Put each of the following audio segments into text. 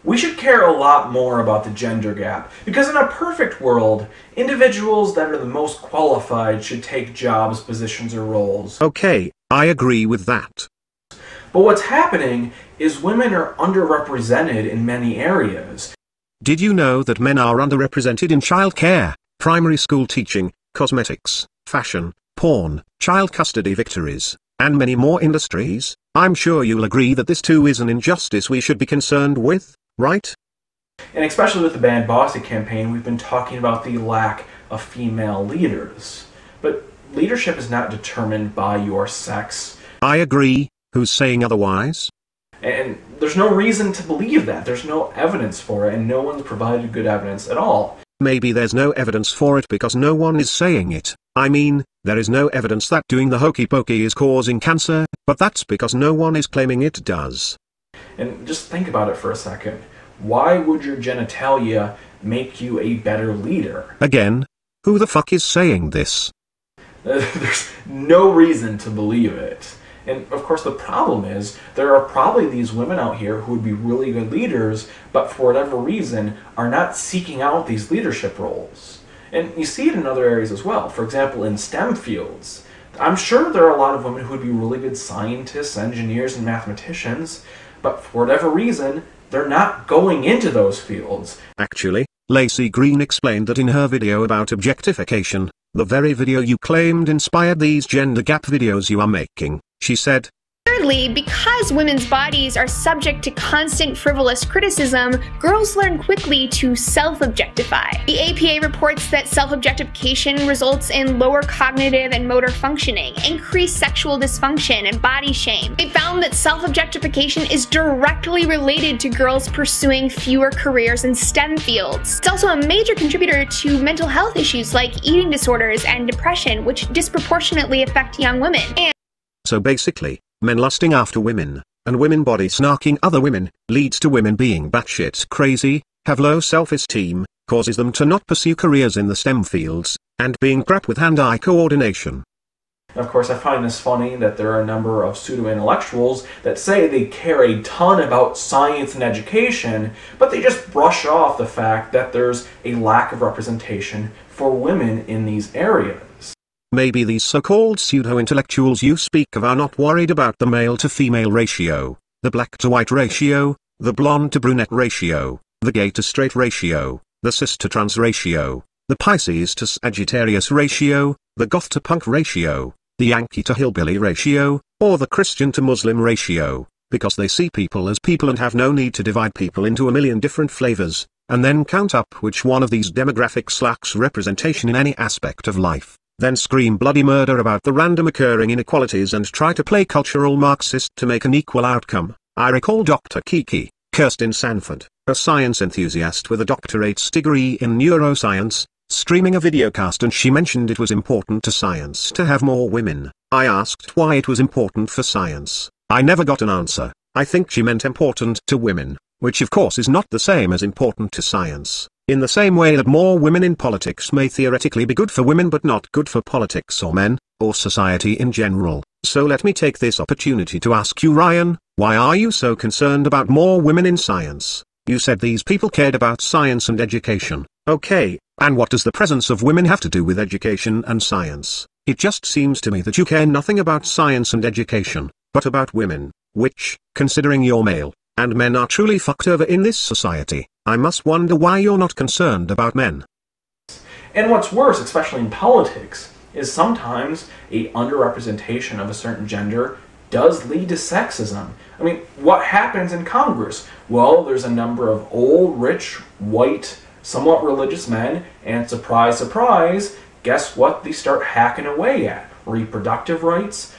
We should care a lot more about the gender gap, because in a perfect world, individuals that are the most qualified should take jobs, positions, or roles. Okay, I agree with that. But what's happening is women are underrepresented in many areas. Did you know that men are underrepresented in childcare, primary school teaching, cosmetics, fashion, porn, child custody victories, and many more industries? I'm sure you'll agree that this too is an injustice we should be concerned with, right? And especially with the Ban Bossy campaign, we've been talking about the lack of female leaders. But leadership is not determined by your sex. I agree. Who's saying otherwise? And there's no reason to believe that. There's no evidence for it, and no one's provided good evidence at all. Maybe there's no evidence for it because no one is saying it. I mean, there is no evidence that doing the hokey pokey is causing cancer, but that's because no one is claiming it does. And just think about it for a second. Why would your genitalia make you a better leader? Again, who the fuck is saying this? There's no reason to believe it. And of course the problem is, there are probably these women out here who would be really good leaders, but for whatever reason are not seeking out these leadership roles. And you see it in other areas as well. For example, in STEM fields. I'm sure there are a lot of women who would be really good scientists, engineers, and mathematicians, but for whatever reason, they're not going into those fields. Actually, Lacey Green explained that in her video about objectification, the very video you claimed inspired these gender gap videos you are making. She said, Thirdly, because women's bodies are subject to constant frivolous criticism, girls learn quickly to self-objectify. The APA reports that self-objectification results in lower cognitive and motor functioning, increased sexual dysfunction, and body shame. It found that self-objectification is directly related to girls pursuing fewer careers in STEM fields. It's also a major contributor to mental health issues like eating disorders and depression, which disproportionately affect young women. So basically, men lusting after women, and women body snarking other women, leads to women being batshit crazy, have low self-esteem, causes them to not pursue careers in the STEM fields, and being crap with hand-eye coordination. Of course, I find this funny that there are a number of pseudo-intellectuals that say they care a ton about science and education, but they just brush off the fact that there's a lack of representation for women in these areas. Maybe these so-called pseudo-intellectuals you speak of are not worried about the male-to-female ratio, the black-to-white ratio, the blonde-to-brunette ratio, the gay-to-straight ratio, the cis-to-trans ratio, the Pisces-to-Sagittarius ratio, the goth-to-punk ratio, the Yankee-to-hillbilly ratio, or the Christian-to-Muslim ratio, because they see people as people and have no need to divide people into a million different flavors, and then count up which one of these demographics lacks representation in any aspect of life. Then scream bloody murder about the random occurring inequalities and try to play cultural Marxist to make an equal outcome. I recall Dr. Kiki, Kirsten Sanford, a science enthusiast with a doctorate's degree in neuroscience, streaming a videocast, and she mentioned it was important to science to have more women. I asked why it was important for science. I never got an answer. I think she meant important to women, which of course is not the same as important to science. In the same way that more women in politics may theoretically be good for women but not good for politics or men, or society in general. So let me take this opportunity to ask you, Ryan, why are you so concerned about more women in science? You said these people cared about science and education. Okay, and what does the presence of women have to do with education and science? It just seems to me that you care nothing about science and education, but about women, which, considering you're male, and men are truly fucked over in this society, I must wonder why you're not concerned about men. And what's worse, especially in politics, is sometimes a underrepresentation of a certain gender does lead to sexism. I mean, what happens in Congress? Well, there's a number of old, rich, white, somewhat religious men, and surprise, surprise, guess what they start hacking away at? Reproductive rights,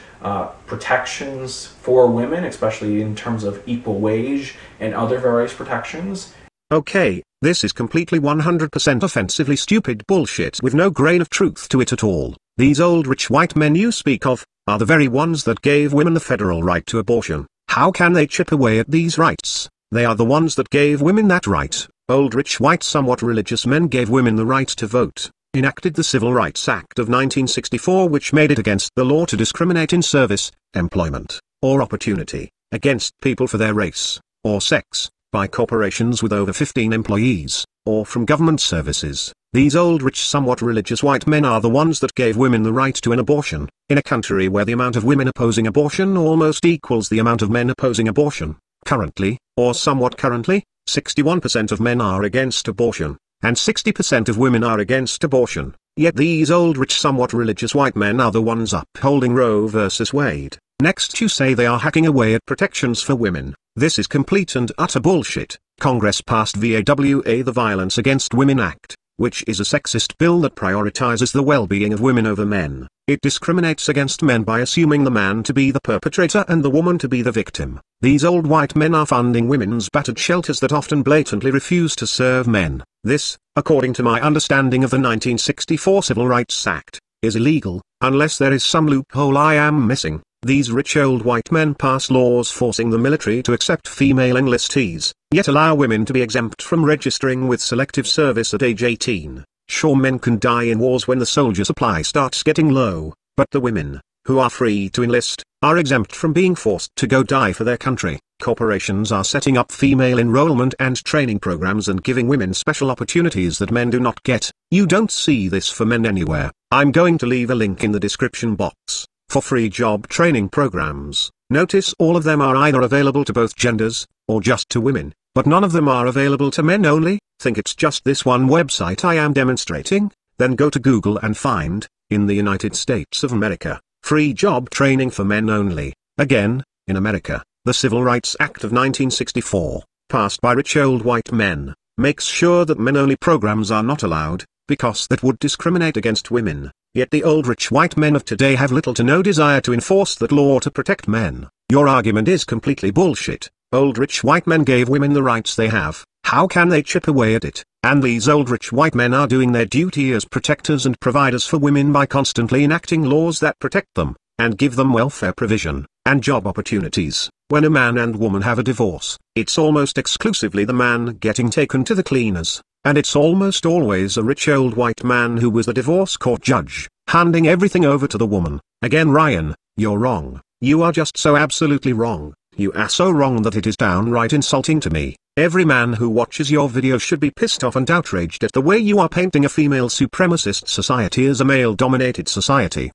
protections for women, especially in terms of equal wage and other various protections. Okay, this is completely 100% offensively stupid bullshit with no grain of truth to it at all. These old rich white men you speak of, are the very ones that gave women the federal right to abortion. How can they chip away at these rights? They are the ones that gave women that right. Old rich white somewhat religious men gave women the right to vote, enacted the Civil Rights Act of 1964, which made it against the law to discriminate in service, employment, or opportunity, against people for their race, or sex, by corporations with over 15 employees, or from government services. These old rich somewhat religious white men are the ones that gave women the right to an abortion, in a country where the amount of women opposing abortion almost equals the amount of men opposing abortion. Currently, or somewhat currently, 61% of men are against abortion, and 60% of women are against abortion. Yet these old rich somewhat religious white men are the ones upholding Roe versus Wade. Next you say they are hacking away at protections for women. This is complete and utter bullshit. Congress passed VAWA, the Violence Against Women Act, which is a sexist bill that prioritizes the well-being of women over men. It discriminates against men by assuming the man to be the perpetrator and the woman to be the victim. These old white men are funding women's battered shelters that often blatantly refuse to serve men. This, according to my understanding of the 1964 Civil Rights Act, is illegal, unless there is some loophole I am missing. These rich old white men pass laws forcing the military to accept female enlistees, yet allow women to be exempt from registering with selective service at age 18. Sure, men can die in wars when the soldier supply starts getting low, but the women, who are free to enlist, are exempt from being forced to go die for their country. Corporations are setting up female enrollment and training programs and giving women special opportunities that men do not get. You don't see this for men anywhere. I'm going to leave a link in the description box for free job training programs. Notice all of them are either available to both genders, or just to women, but none of them are available to men only. Think it's just this one website I am demonstrating? Then go to Google and find, in the United States of America, free job training for men only. Again, in America, the Civil Rights Act of 1964, passed by rich old white men, makes sure that men-only programs are not allowed, because that would discriminate against women. Yet the old rich white men of today have little to no desire to enforce that law to protect men. Your argument is completely bullshit. Old rich white men gave women the rights they have. How can they chip away at it? And these old rich white men are doing their duty as protectors and providers for women by constantly enacting laws that protect them, and give them welfare provision, and job opportunities. When a man and woman have a divorce, it's almost exclusively the man getting taken to the cleaners. And it's almost always a rich old white man who was the divorce court judge, handing everything over to the woman. Again, Ryan, you're wrong. You are just so absolutely wrong. You are so wrong that it is downright insulting to me. Every man who watches your video should be pissed off and outraged at the way you are painting a female supremacist society as a male-dominated society.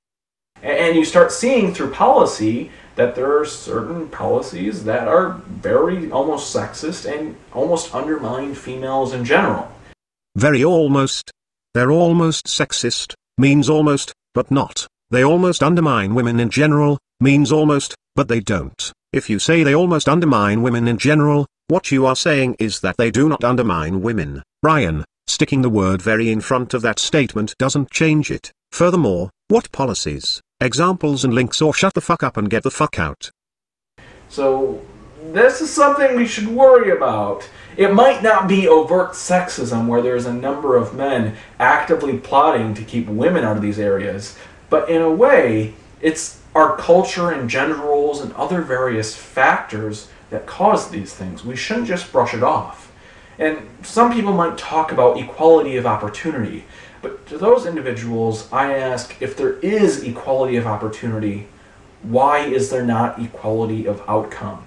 And you start seeing through policy that there are certain policies that are very almost sexist and almost undermine females in general. Very almost. They're almost sexist, means almost, but not. They almost undermine women in general, means almost, but they don't. If you say they almost undermine women in general, what you are saying is that they do not undermine women. Ryan, sticking the word very in front of that statement doesn't change it. Furthermore, what policies, examples and links, or shut the fuck up and get the fuck out. So, this is something we should worry about. It might not be overt sexism where there's a number of men actively plotting to keep women out of these areas, but in a way, it's our culture and gender roles and other various factors that cause these things. We shouldn't just brush it off. And some people might talk about equality of opportunity, but to those individuals, I ask, if there is equality of opportunity, why is there not equality of outcome?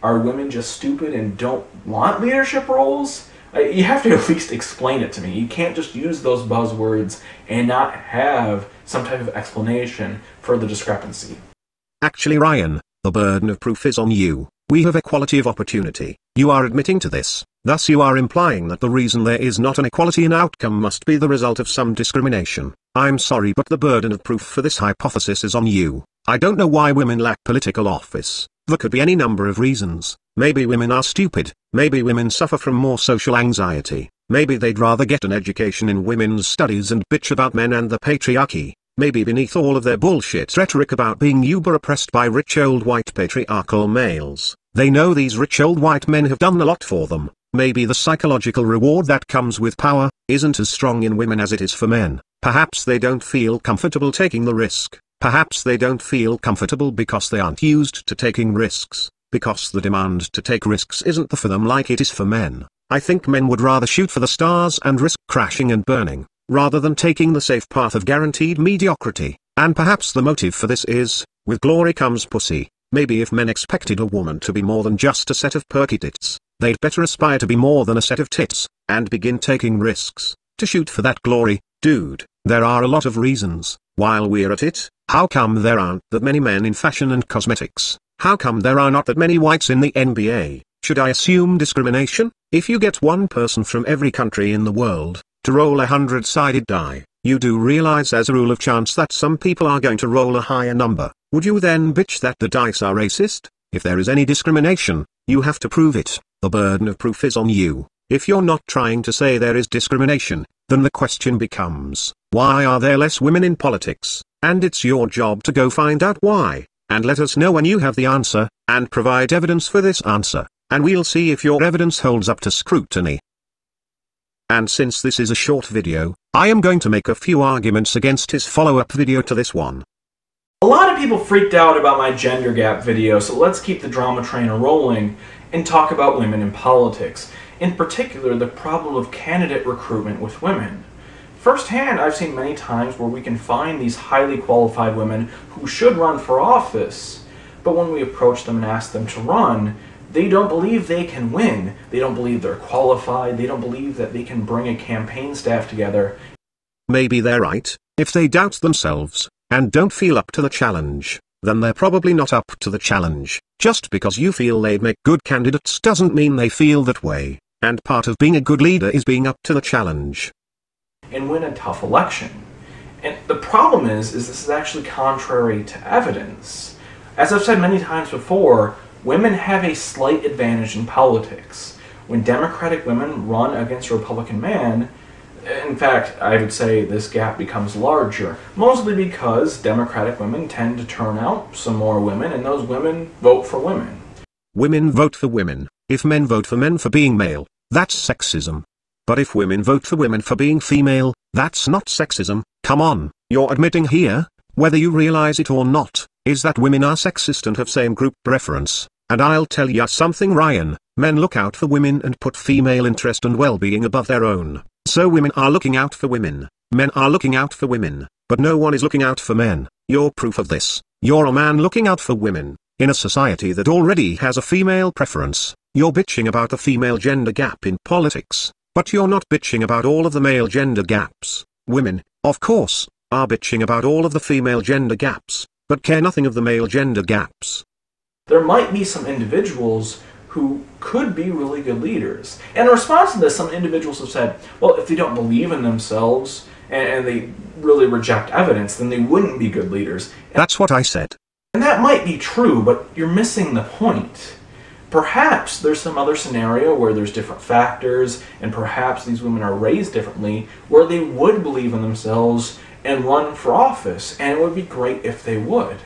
Are women just stupid and don't want leadership roles? You have to at least explain it to me. You can't just use those buzzwords and not have some type of explanation for the discrepancy. Actually, Ryan, the burden of proof is on you. We have equality of opportunity. You are admitting to this. Thus you are implying that the reason there is not an equality in outcome must be the result of some discrimination. I'm sorry, but the burden of proof for this hypothesis is on you. I don't know why women lack political office. There could be any number of reasons. Maybe women are stupid. Maybe women suffer from more social anxiety. Maybe they'd rather get an education in women's studies and bitch about men and the patriarchy. Maybe beneath all of their bullshit rhetoric about being uber oppressed by rich old white patriarchal males, they know these rich old white men have done a lot for them. Maybe the psychological reward that comes with power isn't as strong in women as it is for men. Perhaps they don't feel comfortable taking the risk. Perhaps they don't feel comfortable because they aren't used to taking risks, because the demand to take risks isn't for them like it is for men. I think men would rather shoot for the stars and risk crashing and burning, rather than taking the safe path of guaranteed mediocrity. And perhaps the motive for this is, with glory comes pussy. Maybe if men expected a woman to be more than just a set of perky tits, they'd better aspire to be more than a set of tits, and begin taking risks, to shoot for that glory. Dude, there are a lot of reasons. While we're at it, how come there aren't that many men in fashion and cosmetics? How come there are not that many whites in the NBA? Should I assume discrimination? If you get one person from every country in the world to roll 100-sided die, you do realize as a rule of chance that some people are going to roll a higher number. Would you then bitch that the dice are racist? If there is any discrimination, you have to prove it. The burden of proof is on you. If you're not trying to say there is discrimination, then the question becomes, why are there less women in politics? And it's your job to go find out why, and let us know when you have the answer, and provide evidence for this answer, and we'll see if your evidence holds up to scrutiny. And since this is a short video, I am going to make a few arguments against his follow-up video to this one. A lot of people freaked out about my gender gap video, so let's keep the drama train rolling and talk about women in politics. In particular, the problem of candidate recruitment with women. Firsthand, I've seen many times where we can find these highly qualified women who should run for office, but when we approach them and ask them to run, they don't believe they can win. They don't believe they're qualified. They don't believe that they can bring a campaign staff together. Maybe they're right. If they doubt themselves, and don't feel up to the challenge, then they're probably not up to the challenge. Just because you feel they'd make good candidates doesn't mean they feel that way. And part of being a good leader is being up to the challenge. And win a tough election. And the problem is this is actually contrary to evidence. As I've said many times before, women have a slight advantage in politics. When Democratic women run against a Republican man, in fact, I would say this gap becomes larger, mostly because Democratic women tend to turn out some more women, and those women vote for women. Women vote for women. If men vote for men for being male, that's sexism. But if women vote for women for being female, that's not sexism. Come on, you're admitting here, whether you realize it or not, is that women are sexist and have same group preference. And I'll tell ya something, Ryan, men look out for women and put female interest and well-being above their own. So women are looking out for women, men are looking out for women, but no one is looking out for men. You're proof of this. You're a man looking out for women. In a society that already has a female preference, you're bitching about the female gender gap in politics, but you're not bitching about all of the male gender gaps. Women, of course, are bitching about all of the female gender gaps, but care nothing of the male gender gaps. There might be some individuals who could be really good leaders. And in response to this, some individuals have said, well, if they don't believe in themselves and they really reject evidence, then they wouldn't be good leaders. That's what I said. And that might be true, but you're missing the point. Perhaps there's some other scenario where there's different factors, and perhaps these women are raised differently, where they would believe in themselves and run for office, and it would be great if they would.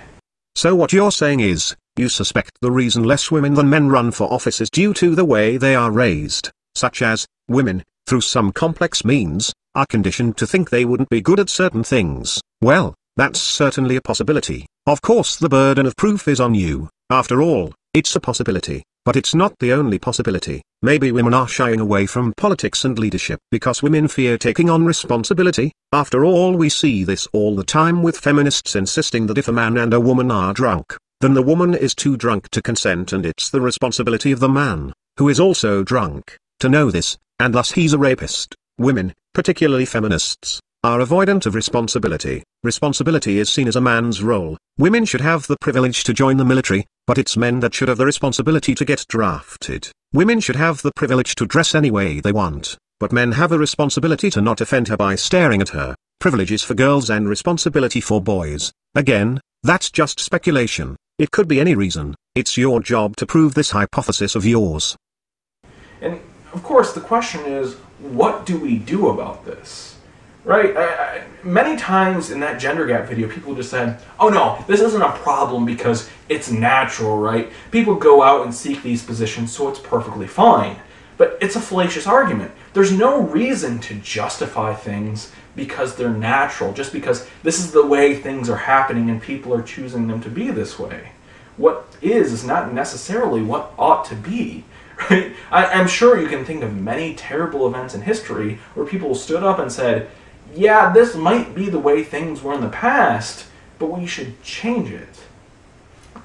So what you're saying is, you suspect the reason less women than men run for office is due to the way they are raised, such as, women, through some complex means, are conditioned to think they wouldn't be good at certain things. Well, that's certainly a possibility. Of course the burden of proof is on you. After all, it's a possibility, but it's not the only possibility. Maybe women are shying away from politics and leadership because women fear taking on responsibility. After all, we see this all the time with feminists insisting that if a man and a woman are drunk, then the woman is too drunk to consent, and it's the responsibility of the man, who is also drunk, to know this, and thus he's a rapist. Women, particularly feminists, are avoidant of responsibility. Responsibility is seen as a man's role. Women should have the privilege to join the military, but it's men that should have the responsibility to get drafted. Women should have the privilege to dress any way they want, but men have a responsibility to not offend her by staring at her. Privilege is for girls and responsibility for boys. Again, that's just speculation. It could be any reason. It's your job to prove this hypothesis of yours. And of course the question is, what do we do about this? Right? Many times in that gender gap video, people just said, oh no, this isn't a problem because it's natural, right? People go out and seek these positions, so it's perfectly fine. But it's a fallacious argument. There's no reason to justify things because they're natural, just because this is the way things are happening and people are choosing them to be this way. What is not necessarily what ought to be. Right? I'm sure you can think of many terrible events in history where people stood up and said, yeah, this might be the way things were in the past, but we should change it.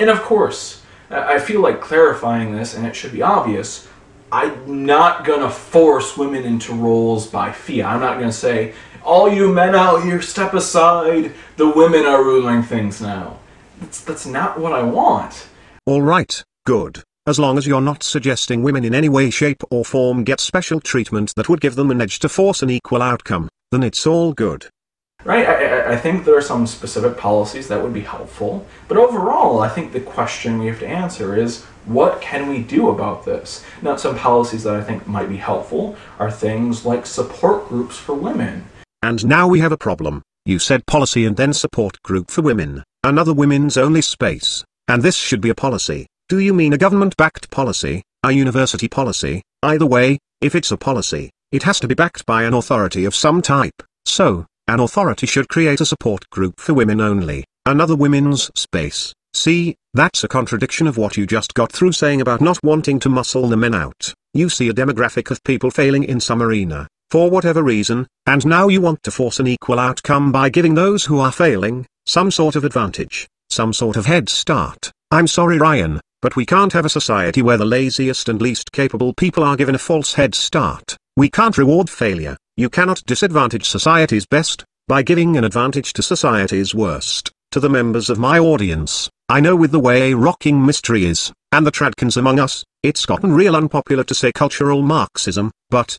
And of course, I feel like clarifying this, and it should be obvious, I'm not going to force women into roles by fiat. I'm not going to say, all you men out here, step aside. The women are ruling things now. That's not what I want. All right, good. As long as you're not suggesting women in any way, shape or form get special treatment that would give them an edge to force an equal outcome, then it's all good. Right, I think there are some specific policies that would be helpful, but overall, I think the question we have to answer is, what can we do about this? Now, some policies that I think might be helpful are things like support groups for women. And now we have a problem. You said policy and then support group for women, another women's only space, and this should be a policy. Do you mean a government-backed policy, a university policy? Either way, if it's a policy, it has to be backed by an authority of some type. So, an authority should create a support group for women only, another women's space. See, that's a contradiction of what you just got through saying about not wanting to muscle the men out. You see a demographic of people failing in some arena, for whatever reason, and now you want to force an equal outcome by giving those who are failing some sort of advantage, some sort of head start. I'm sorry, Ryan, but we can't have a society where the laziest and least capable people are given a false head start. We can't reward failure. You cannot disadvantage society's best by giving an advantage to society's worst. To the members of my audience, I know with the way rocking mystery is, and the tradcans among us, it's gotten real unpopular to say cultural Marxism, but,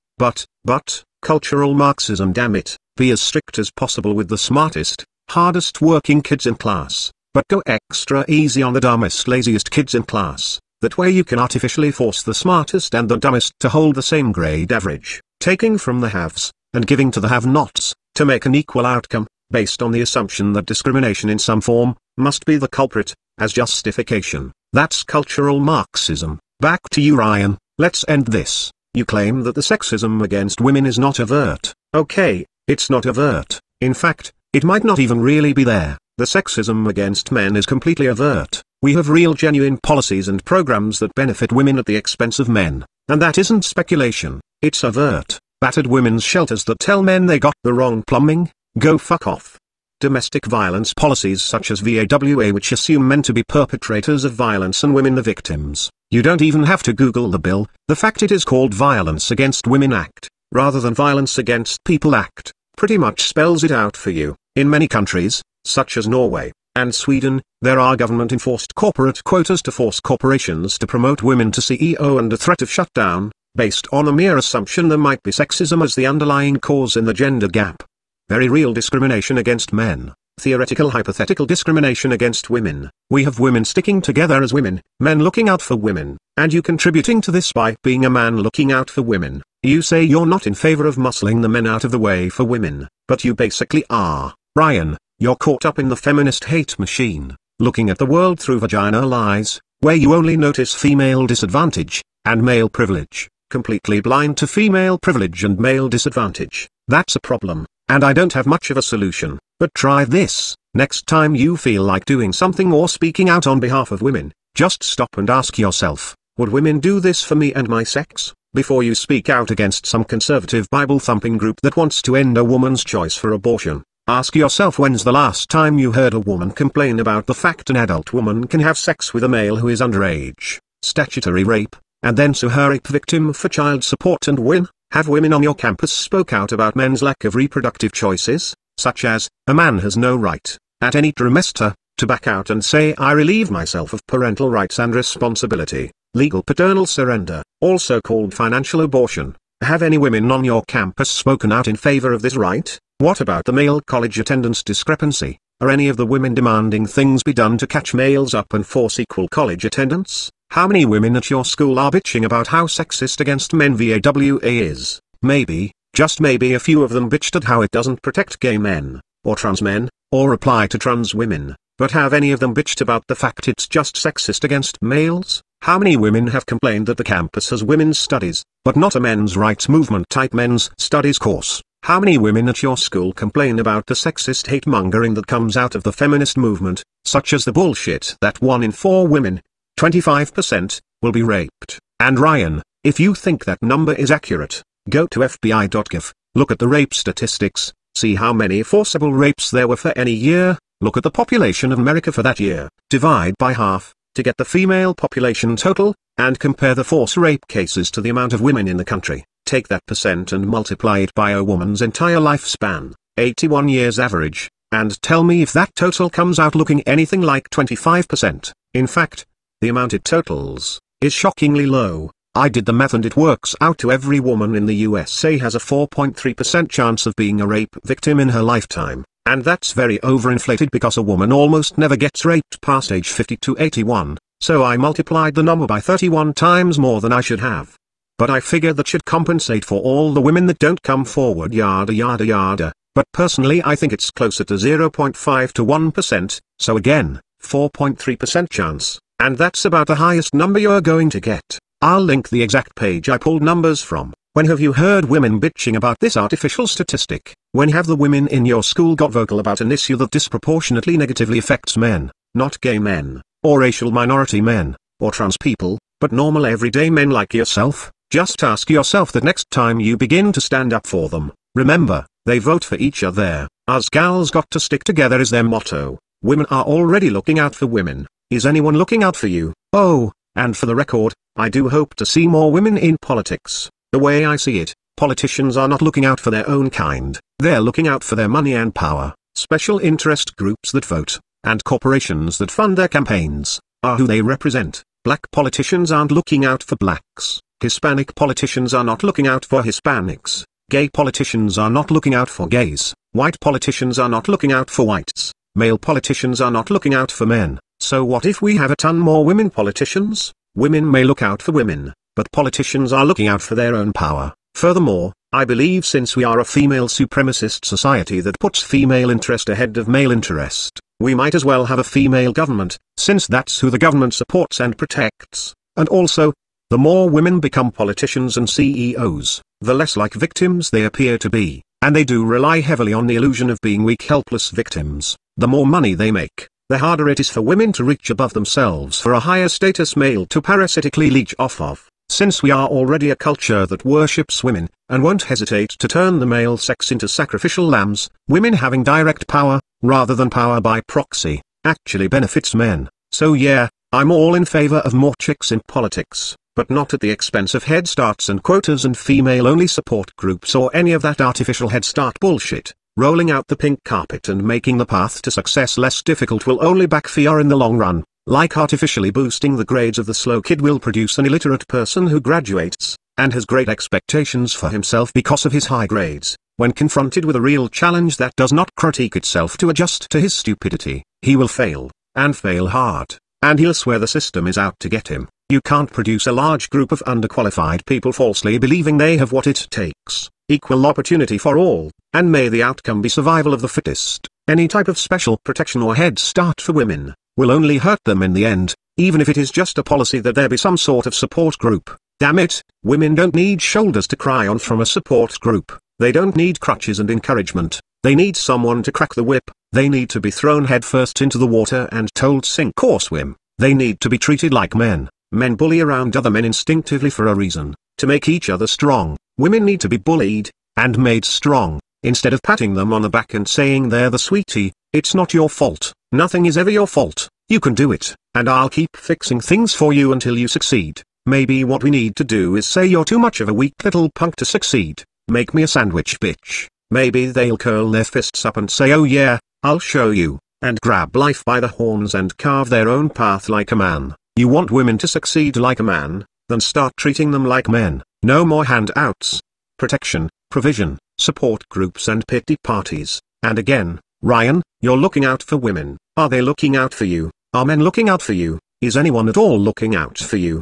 cultural Marxism, damn it, be as strict as possible with the smartest, hardest working kids in class, but go extra easy on the dumbest, laziest kids in class. That way you can artificially force the smartest and the dumbest to hold the same grade average, taking from the haves, and giving to the have-nots, to make an equal outcome, based on the assumption that discrimination in some form, must be the culprit, as justification. That's cultural Marxism. Back to you, Ryan. Let's end this. You claim that the sexism against women is not overt. Okay, it's not overt. In fact, it might not even really be there. The sexism against men is completely overt. We have real genuine policies and programs that benefit women at the expense of men. And that isn't speculation, it's overt. Battered women's shelters that tell men they got the wrong plumbing? Go fuck off. Domestic violence policies such as VAWA, which assume men to be perpetrators of violence and women the victims. You don't even have to Google the bill. The fact it is called Violence Against Women Act, rather than Violence Against People Act, pretty much spells it out for you. In many countries, such as Norway and Sweden, there are government-enforced corporate quotas to force corporations to promote women to CEO under threat of shutdown, based on a mere assumption there might be sexism as the underlying cause in the gender gap. Very real discrimination against men. Theoretical hypothetical discrimination against women. We have women sticking together as women, men looking out for women, and you contributing to this by being a man looking out for women. You say you're not in favor of muscling the men out of the way for women, but you basically are. Ryan, you're caught up in the feminist hate machine, looking at the world through vaginal eyes, where you only notice female disadvantage, and male privilege, completely blind to female privilege and male disadvantage. That's a problem. And I don't have much of a solution, but try this. Next time you feel like doing something or speaking out on behalf of women, just stop and ask yourself, would women do this for me and my sex? Before you speak out against some conservative Bible-thumping group that wants to end a woman's choice for abortion, ask yourself, when's the last time you heard a woman complain about the fact an adult woman can have sex with a male who is underage, statutory rape, and then sue her rape victim for child support and win? Have women on your campus spoke out about men's lack of reproductive choices, such as, a man has no right, at any trimester, to back out and say I relieve myself of parental rights and responsibility, legal paternal surrender, also called financial abortion? Have any women on your campus spoken out in favor of this right? What about the male college attendance discrepancy? Are any of the women demanding things be done to catch males up and force equal college attendance? How many women at your school are bitching about how sexist against men VAWA is? Maybe, just maybe a few of them bitched at how it doesn't protect gay men, or trans men, or apply to trans women, but have any of them bitched about the fact it's just sexist against males? How many women have complained that the campus has women's studies, but not a men's rights movement type men's studies course? How many women at your school complain about the sexist hate-mongering that comes out of the feminist movement, such as the bullshit that 1 in 4 women, 25%, will be raped? And Ryan, if you think that number is accurate, go to FBI.gov, look at the rape statistics, see how many forcible rapes there were for any year, look at the population of America for that year, divide by half, to get the female population total, and compare the force rape cases to the amount of women in the country. Take that percent and multiply it by a woman's entire lifespan, 81 years average, and tell me if that total comes out looking anything like 25%. In fact, the amount it totals is shockingly low. I did the math and it works out to every woman in the USA has a 4.3% chance of being a rape victim in her lifetime, and that's very overinflated because a woman almost never gets raped past age 50 to 81, so I multiplied the number by 31 times more than I should have. But I figure that should compensate for all the women that don't come forward yada yada yada, but personally I think it's closer to 0.5 to 1%, so again, 4.3% chance, and that's about the highest number you're going to get. I'll link the exact page I pulled numbers from. When have you heard women bitching about this artificial statistic? When have the women in your school got vocal about an issue that disproportionately negatively affects men, not gay men, or racial minority men, or trans people, but normal everyday men like yourself? Just ask yourself that next time you begin to stand up for them. Remember, they vote for each other. Us gals got to stick together is their motto. Women are already looking out for women. Is anyone looking out for you? Oh, and for the record, I do hope to see more women in politics. The way I see it, politicians are not looking out for their own kind. They're looking out for their money and power. Special interest groups that vote, and corporations that fund their campaigns, are who they represent. Black politicians aren't looking out for blacks. Hispanic politicians are not looking out for Hispanics. Gay politicians are not looking out for gays. White politicians are not looking out for whites. Male politicians are not looking out for men. So what if we have a ton more women politicians? Women may look out for women, but politicians are looking out for their own power. Furthermore, I believe since we are a female supremacist society that puts female interest ahead of male interest, we might as well have a female government, since that's who the government supports and protects. And also, the more women become politicians and CEOs, the less like victims they appear to be, and they do rely heavily on the illusion of being weak helpless victims. The more money they make, the harder it is for women to reach above themselves for a higher status male to parasitically leech off of. Since we are already a culture that worships women, and won't hesitate to turn the male sex into sacrificial lambs, women having direct power, rather than power by proxy, actually benefits men. So yeah, I'm all in favor of more chicks in politics, but not at the expense of head starts and quotas and female-only support groups or any of that artificial head start bullshit. Rolling out the pink carpet and making the path to success less difficult will only backfire in the long run. Like artificially boosting the grades of the slow kid will produce an illiterate person who graduates, and has great expectations for himself because of his high grades. When confronted with a real challenge that does not critique itself to adjust to his stupidity, he will fail, and fail hard, and he'll swear the system is out to get him. You can't produce a large group of underqualified people falsely believing they have what it takes. Equal opportunity for all, and may the outcome be survival of the fittest. Any type of special protection or head start for women will only hurt them in the end, even if it is just a policy that there be some sort of support group. Damn it, women don't need shoulders to cry on from a support group. They don't need crutches and encouragement. They need someone to crack the whip. They need to be thrown headfirst into the water and told sink or swim. They need to be treated like men. Men bully around other men instinctively for a reason, to make each other strong. Women need to be bullied, and made strong, instead of patting them on the back and saying they're the sweetie. It's not your fault. Nothing is ever your fault. You can do it, and I'll keep fixing things for you until you succeed. Maybe what we need to do is say you're too much of a weak little punk to succeed. Make me a sandwich, bitch. Maybe they'll curl their fists up and say, oh yeah, I'll show you, and grab life by the horns and carve their own path like a man. You want women to succeed like a man? Then start treating them like men. No more handouts, protection, provision, support groups and pity parties. And again, Ryan, you're looking out for women. Are they looking out for you? Are men looking out for you? Is anyone at all looking out for you?